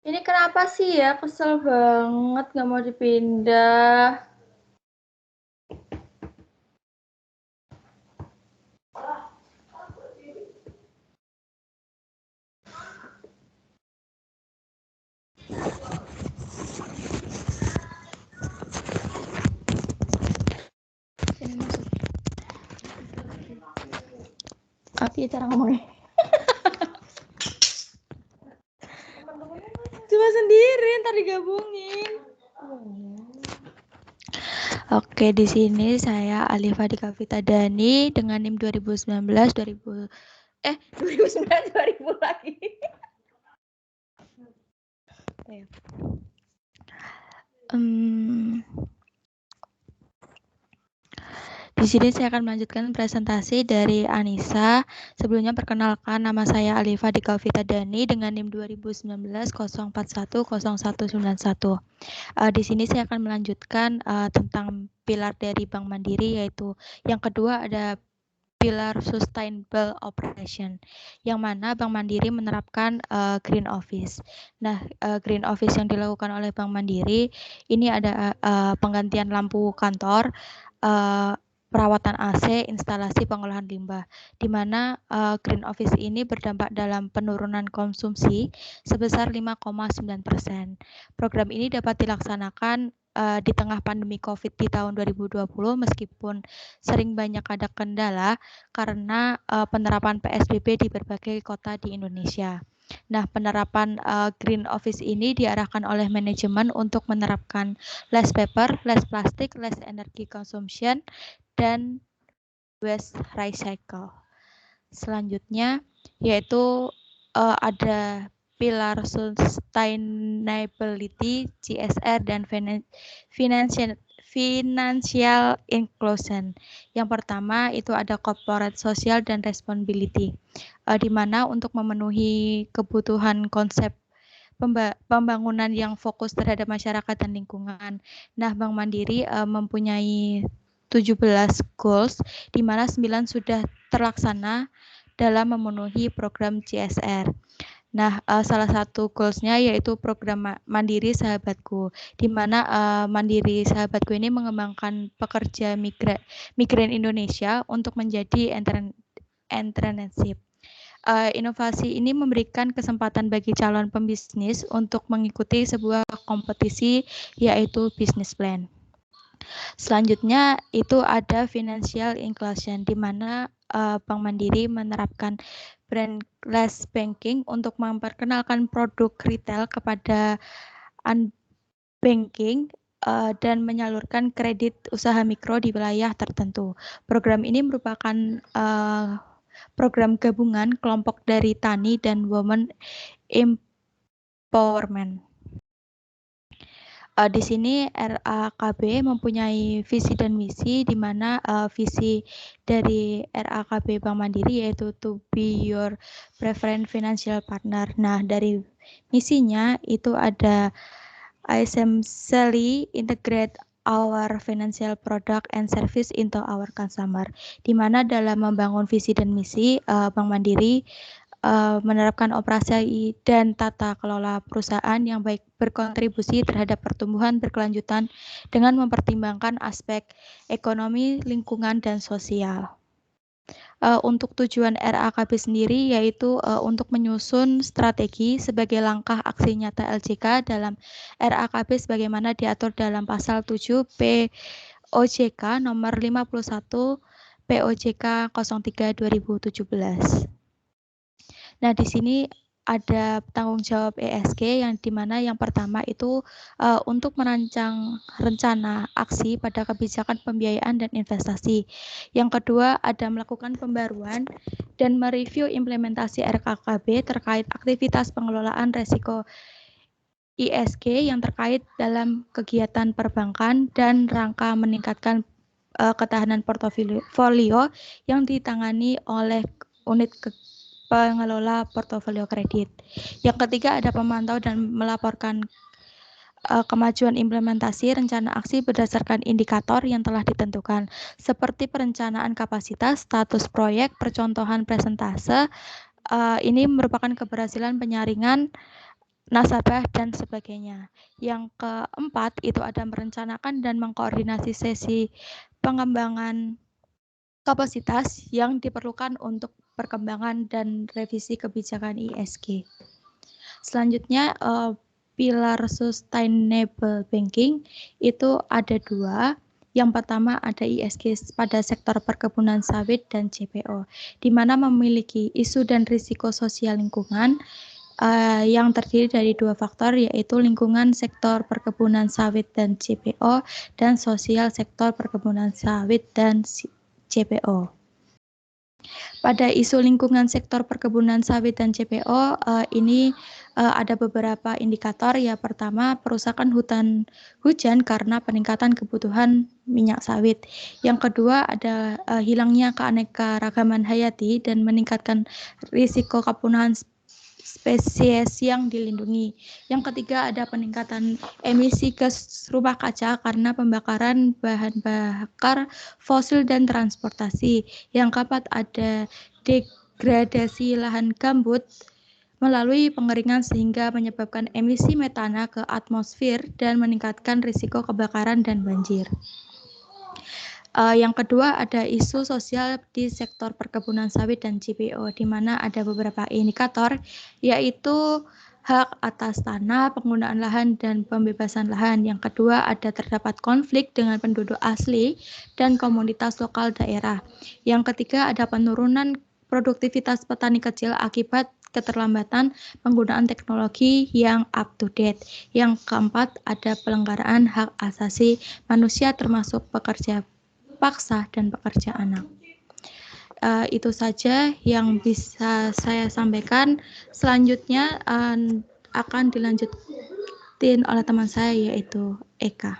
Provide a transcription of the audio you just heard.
Ini kenapa sih ya? Kesel banget nggak mau dipindah. Apa cara ngomongnya? Cuma sendiri, ntar digabungin. Oke, di sini saya Alifa Dika Dani dengan NIM 2019 2000 2009 2000 lagi. Di sini saya akan melanjutkan presentasi dari Anissa. Sebelumnya perkenalkan, nama saya Alifa Dika Dani dengan NIM 2019 041 0191. Di sini saya akan melanjutkan tentang pilar dari Bank Mandiri, yaitu yang kedua ada pilar sustainable operation, yang mana Bank Mandiri menerapkan green office. Nah, green office yang dilakukan oleh Bank Mandiri ini ada penggantian lampu kantor, perawatan AC, instalasi pengolahan limbah, di mana green office ini berdampak dalam penurunan konsumsi sebesar 5,9%. Program ini dapat dilaksanakan di tengah pandemi COVID di tahun 2020, meskipun sering banyak ada kendala karena penerapan PSBB di berbagai kota di Indonesia. Nah, penerapan green office ini diarahkan oleh manajemen untuk menerapkan less paper, less plastic, less energy consumption, dan waste recycle. Selanjutnya yaitu ada pilar sustainability, CSR, dan financial inclusion. Yang pertama itu ada corporate social dan responsibility, di mana untuk memenuhi kebutuhan konsep pembangunan yang fokus terhadap masyarakat dan lingkungan. Nah, Bank Mandiri mempunyai 17 goals, di mana 9 sudah terlaksana dalam memenuhi program CSR. Nah, salah satu goals-nya yaitu program Mandiri Sahabatku, di mana Mandiri Sahabatku ini mengembangkan pekerja migran Indonesia untuk menjadi entrepreneurship. Inovasi ini memberikan kesempatan bagi calon pembisnis untuk mengikuti sebuah kompetisi, yaitu business plan. Selanjutnya itu ada financial inclusion, di mana Bank Mandiri menerapkan branchless banking untuk memperkenalkan produk retail kepada unbanking dan menyalurkan kredit usaha mikro di wilayah tertentu. Program ini merupakan program gabungan kelompok dari Tani dan Women Empowerment. Di sini RAKB mempunyai visi dan misi, di mana visi dari RAKB Bank Mandiri yaitu to be your preferred financial partner. Nah, dari misinya itu ada essentially integrate our financial product and service into our customer, di mana dalam membangun visi dan misi Bank Mandiri menerapkan operasi dan tata kelola perusahaan yang baik berkontribusi terhadap pertumbuhan berkelanjutan dengan mempertimbangkan aspek ekonomi, lingkungan, dan sosial. Untuk tujuan RAKB sendiri yaitu untuk menyusun strategi sebagai langkah aksi nyata LJK dalam RAKB sebagaimana diatur dalam pasal 7 POJK nomor 51 POJK 03 2017. Nah, di sini ada tanggung jawab ESG yang dimana yang pertama itu untuk merancang rencana aksi pada kebijakan pembiayaan dan investasi. Yang kedua ada melakukan pembaruan dan mereview implementasi RKKB terkait aktivitas pengelolaan resiko ESG yang terkait dalam kegiatan perbankan dan rangka meningkatkan ketahanan portofolio yang ditangani oleh unit pengelola portofolio kredit. Yang ketiga ada memantau dan melaporkan kemajuan implementasi rencana aksi berdasarkan indikator yang telah ditentukan, seperti perencanaan kapasitas, status proyek, percontohan presentase. Ini merupakan keberhasilan penyaringan nasabah, dan sebagainya. Yang keempat itu ada merencanakan dan mengkoordinasi sesi pengembangan kapasitas yang diperlukan untuk perkembangan dan revisi kebijakan ISG. Selanjutnya, pilar sustainable banking itu ada 2. Yang pertama ada ISG pada sektor perkebunan sawit dan CPO, di mana memiliki isu dan risiko sosial lingkungan yang terdiri dari 2 faktor, yaitu lingkungan sektor perkebunan sawit dan CPO dan sosial sektor perkebunan sawit dan CPO. Pada isu lingkungan sektor perkebunan sawit dan CPO, ini ada beberapa indikator. Ya, pertama, perusakan hutan hujan karena peningkatan kebutuhan minyak sawit. Yang kedua, ada hilangnya keanekaragaman hayati dan meningkatkan risiko kepunahan spesies yang dilindungi. Yang ketiga, ada peningkatan emisi gas rumah kaca karena pembakaran bahan bakar fosil dan transportasi. Yang keempat, ada degradasi lahan gambut melalui pengeringan sehingga menyebabkan emisi metana ke atmosfer dan meningkatkan risiko kebakaran dan banjir. Yang kedua ada isu sosial di sektor perkebunan sawit dan CPO, di mana ada beberapa indikator, yaitu hak atas tanah, penggunaan lahan, dan pembebasan lahan. Yang kedua ada terdapat konflik dengan penduduk asli dan komunitas lokal daerah. Yang ketiga ada penurunan produktivitas petani kecil akibat keterlambatan penggunaan teknologi yang up to date. Yang keempat ada pelanggaran hak asasi manusia termasuk pekerja paksa dan pekerja anak. Itu saja yang bisa saya sampaikan. Selanjutnya akan dilanjutin oleh teman saya, yaitu Eka.